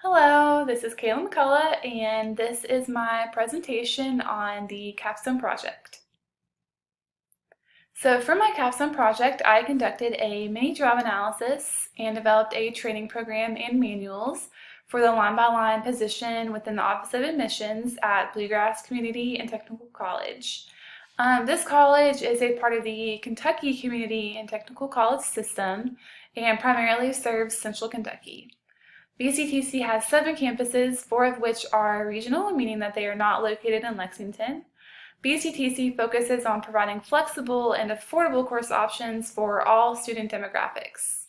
Hello, this is Kayla McCullough, and this is my presentation on the Capstone project. So for my Capstone project, I conducted a mini job analysis and developed a training program and manuals for the line-by-line position within the Office of Admissions at Bluegrass Community and Technical College. This college is a part of the Kentucky Community and Technical College system and primarily serves Central Kentucky. BCTC has 7 campuses, 4 of which are regional, meaning that they are not located in Lexington. BCTC focuses on providing flexible and affordable course options for all student demographics.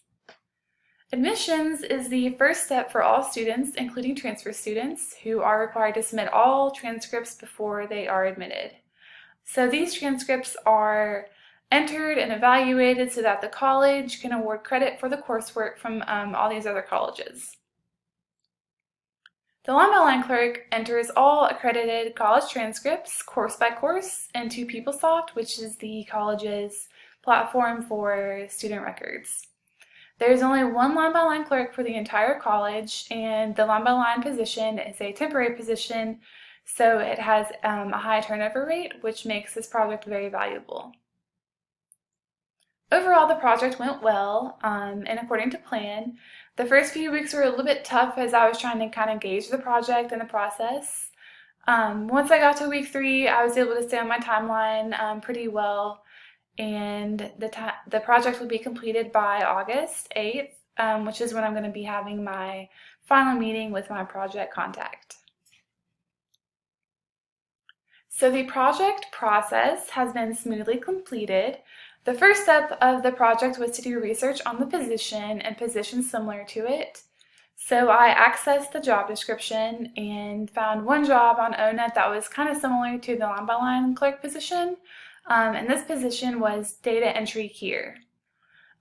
Admissions is the first step for all students, including transfer students, who are required to submit all transcripts before they are admitted. So these transcripts are entered and evaluated so that the college can award credit for the coursework from all these other colleges. The line-by-line clerk enters all accredited college transcripts, course by course, into PeopleSoft, which is the college's platform for student records. There's only one line-by-line clerk for the entire college, and the line-by-line position is a temporary position, so it has a high turnover rate, which makes this project very valuable. Overall, the project went well and according to plan. The first few weeks were a little bit tough as I was trying to kind of gauge the project and the process. Once I got to week 3, I was able to stay on my timeline pretty well, and the project will be completed by August 8th, which is when I'm going to be having my final meeting with my project contact. So the project process has been smoothly completed. The first step of the project was to do research on the position and positions similar to it. So I accessed the job description and found one job on ONET that was kind of similar to the line-by-line clerk position, and this position was data entry here.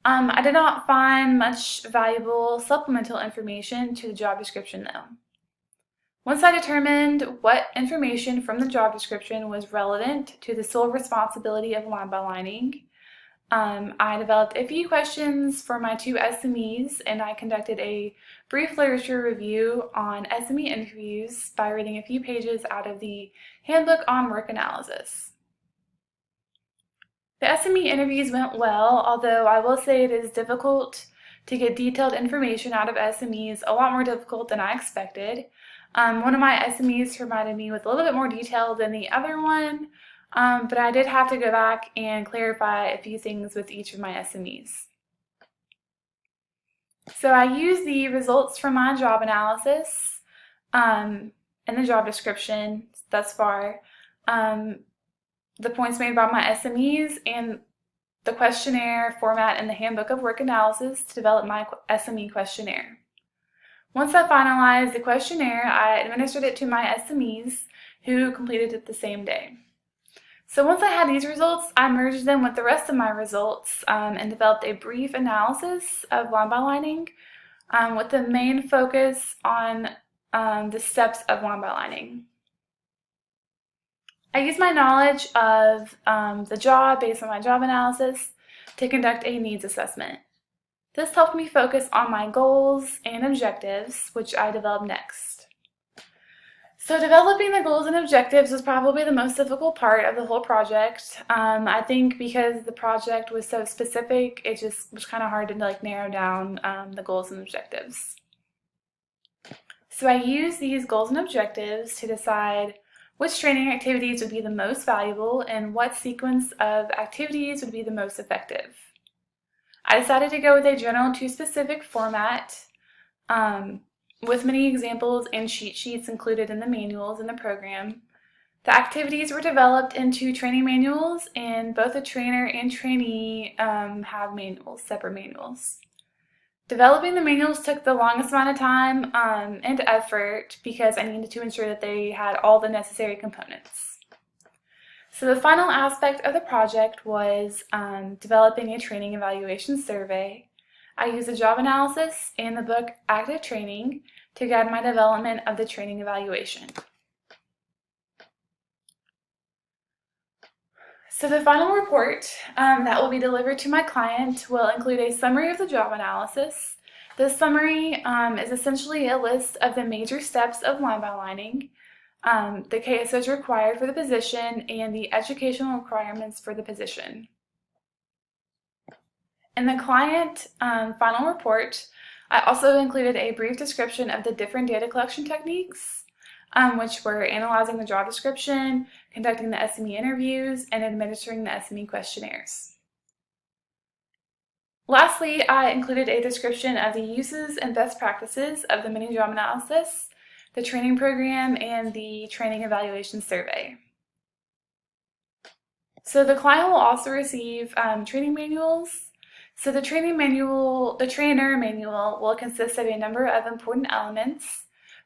I did not find much valuable supplemental information to the job description though. Once I determined what information from the job description was relevant to the sole responsibility of line-by-lining, I developed a few questions for my 2 SMEs, and I conducted a brief literature review on SME interviews by reading a few pages out of the Handbook on Work Analysis. The SME interviews went well, although I will say it is difficult to get detailed information out of SMEs, a lot more difficult than I expected. One of my SMEs provided me with a little bit more detail than the other one, but I did have to go back and clarify a few things with each of my SMEs. So I used the results from my job analysis and the job description thus far, the points made by my SMEs, and the questionnaire format in the Handbook of Work Analysis to develop my SME questionnaire. Once I finalized the questionnaire, I administered it to my SMEs who completed it the same day. So once I had these results, I merged them with the rest of my results and developed a brief analysis of line-by-lining with the main focus on the steps of line-by-lining. I used my knowledge of the job based on my job analysis to conduct a needs assessment. This helped me focus on my goals and objectives, which I developed next. So developing the goals and objectives was probably the most difficult part of the whole project. I think because the project was so specific, it just was kind of hard to narrow down the goals and objectives. So I used these goals and objectives to decide which training activities would be the most valuable and what sequence of activities would be the most effective. I decided to go with a general to specific format with many examples and cheat sheets included in the manuals in the program. The activities were developed into training manuals, and both the trainer and trainee have manuals, separate manuals. Developing the manuals took the longest amount of time and effort because I needed to ensure that they had all the necessary components. So the final aspect of the project was developing a training evaluation survey. I used the job analysis and the book Active Training to guide my development of the training evaluation. So the final report that will be delivered to my client will include a summary of the job analysis, This summary is essentially a list of the major steps of line by lining, the KSOs required for the position, and the educational requirements for the position. In the client final report, I also included a brief description of the different data collection techniques, which were analyzing the job description, conducting the SME interviews, and administering the SME questionnaires. Lastly, I included a description of the uses and best practices of the mini job analysis, the training program, and the training evaluation survey. So the client will also receive training manuals. So the trainer manual will consist of a number of important elements.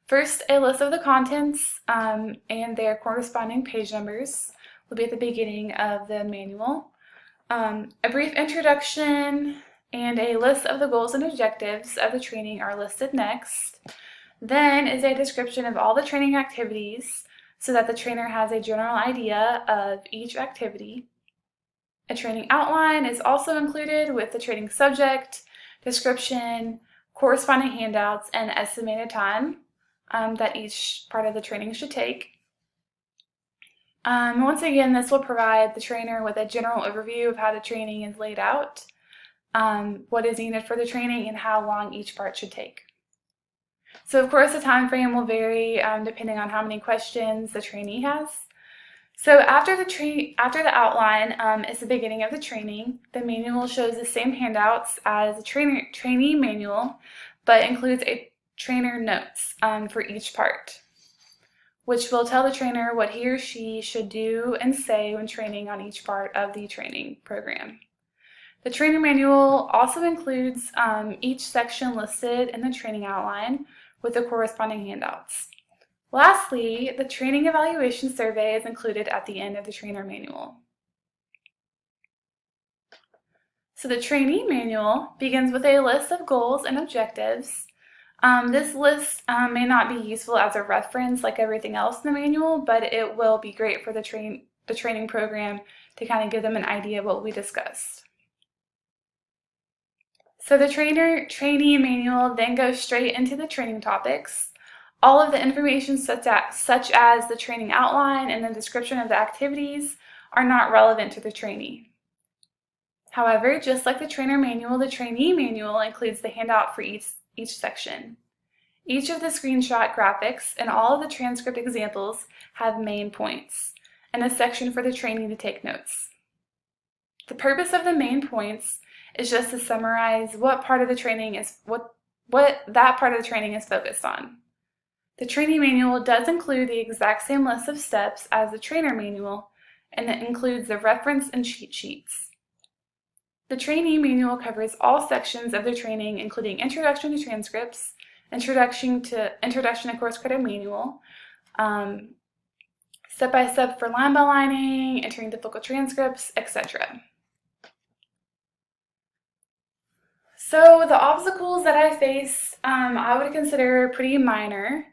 First, a list of the contents and their corresponding page numbers will be at the beginning of the manual. A brief introduction and a list of the goals and objectives of the training are listed next. Then is a description of all the training activities so that the trainer has a general idea of each activity. A training outline is also included with the training subject, description, corresponding handouts, and estimated time that each part of the training should take. Once again, this will provide the trainer with a general overview of how the training is laid out, what is needed for the training, and how long each part should take. So of course the time frame will vary depending on how many questions the trainee has. So after the outline is the beginning of the training. The manual shows the same handouts as the trainee manual, but includes a trainer notes for each part, which will tell the trainer what he or she should do and say when training on each part of the training program. The trainer manual also includes each section listed in the training outline with the corresponding handouts. Lastly, the training evaluation survey is included at the end of the trainer manual. So the trainee manual begins with a list of goals and objectives. This list may not be useful as a reference like everything else in the manual, but it will be great for the training program to kind of give them an idea of what we discussed. So the trainee manual then goes straight into the training topics. All of the information such as the training outline and the description of the activities are not relevant to the trainee. However, just like the trainer manual, the trainee manual includes the handout for each section. Each of the screenshot graphics and all of the transcript examples have main points and a section for the trainee to take notes. The purpose of the main points is just to summarize what that part of the training is focused on. The trainee manual does include the exact same list of steps as the trainer manual, and it includes the reference and cheat sheets. The trainee manual covers all sections of the training, including introduction to transcripts, introduction to course credit manual, step-by-step for line by lining, entering difficult transcripts, etc. So the obstacles that I faced, I would consider pretty minor.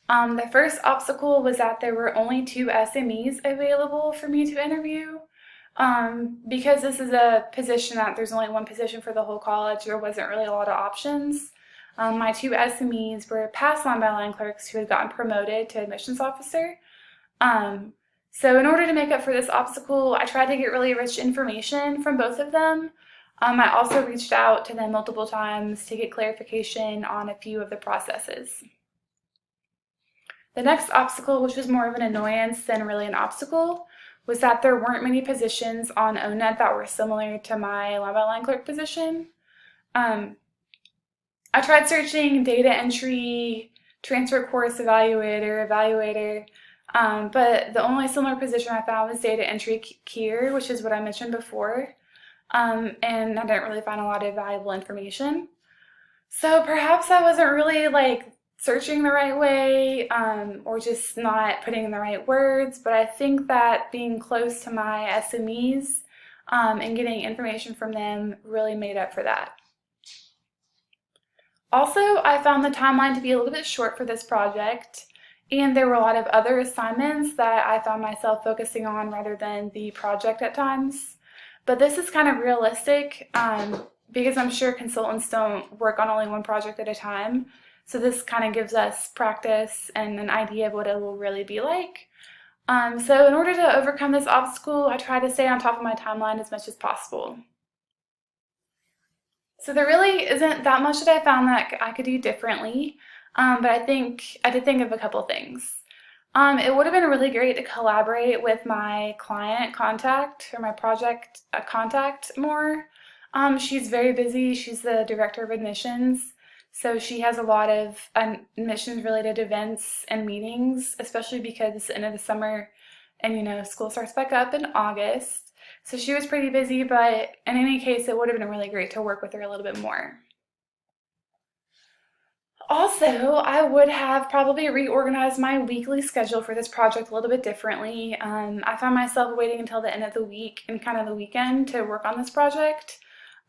The first obstacle was that there were only 2 SMEs available for me to interview. Because this is a position that there's only one position for the whole college, there wasn't really a lot of options. My 2 SMEs were past line-by-line clerks who had gotten promoted to admissions officer. So in order to make up for this obstacle, I tried to get really rich information from both of them. I also reached out to them multiple times to get clarification on a few of the processes. The next obstacle, which was more of an annoyance than really an obstacle, was that there weren't many positions on ONET that were similar to my line-by-line clerk position. I tried searching data entry, transfer course evaluator, but the only similar position I found was data entry keyer, which is what I mentioned before, and I didn't really find a lot of valuable information. So perhaps I wasn't really searching the right way or just not putting in the right words, but I think that being close to my SMEs and getting information from them really made up for that. Also, I found the timeline to be a little bit short for this project, and there were a lot of other assignments that I found myself focusing on rather than the project at times. But this is kind of realistic because I'm sure consultants don't work on only one project at a time. So this kind of gives us practice and an idea of what it will really be like. So in order to overcome this obstacle, I try to stay on top of my timeline as much as possible. So there really isn't that much that I found that I could do differently, but I did think of a couple things. It would have been really great to collaborate with my client contact or my project contact more. She's very busy. She's the director of admissions, so she has a lot of admissions-related events and meetings, especially because it's the end of the summer and school starts back up in August. So she was pretty busy, but in any case, it would have been really great to work with her a little bit more. Also, I would have probably reorganized my weekly schedule for this project a little bit differently. I found myself waiting until the end of the week and kind of the weekend to work on this project.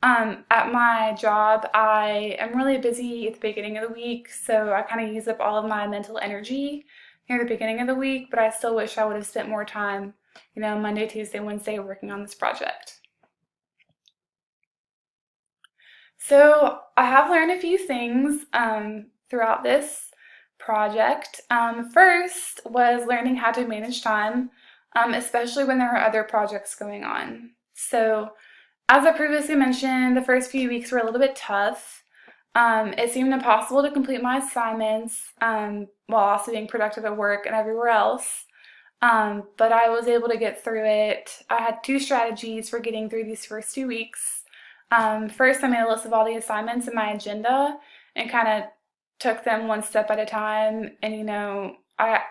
At my job, I am really busy at the beginning of the week, so I kind of use up all of my mental energy near the beginning of the week, but I still wish I would have spent more time, Monday, Tuesday, Wednesday working on this project. So I have learned a few things throughout this project. First was learning how to manage time, especially when there are other projects going on. So as I previously mentioned, the first few weeks were a little bit tough. It seemed impossible to complete my assignments while also being productive at work and everywhere else. But I was able to get through it. I had two strategies for getting through these first 2 weeks. First, I made a list of all the assignments in my agenda and kind of took them one step at a time. And on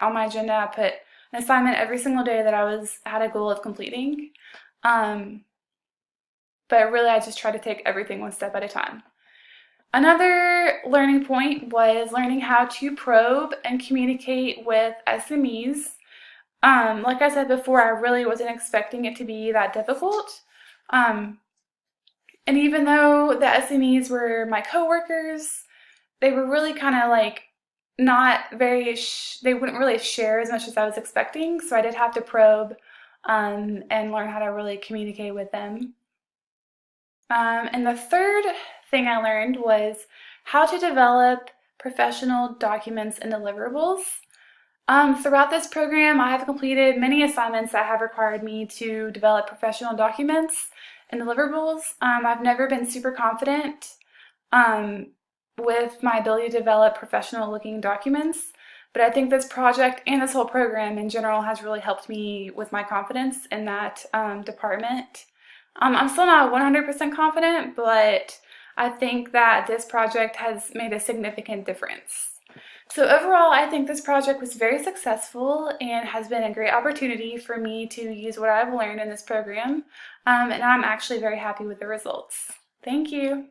my agenda, I put an assignment every single day that I had a goal of completing. But really, I just tried to take everything one step at a time. Another learning point was learning how to probe and communicate with SMEs. Like I said before, I really wasn't expecting it to be that difficult. And even though the SMEs were my coworkers, they were really kind of like not very, they wouldn't really share as much as I was expecting. So I did have to probe and learn how to really communicate with them. And the third thing I learned was how to develop professional documents and deliverables. Throughout this program, I have completed many assignments that have required me to develop professional documents and deliverables. I've never been super confident with my ability to develop professional looking documents, but I think this project and this whole program in general has really helped me with my confidence in that department. I'm still not 100% confident, but I think that this project has made a significant difference. So overall, I think this project was very successful and has been a great opportunity for me to use what I've learned in this program, and I'm actually very happy with the results. Thank you.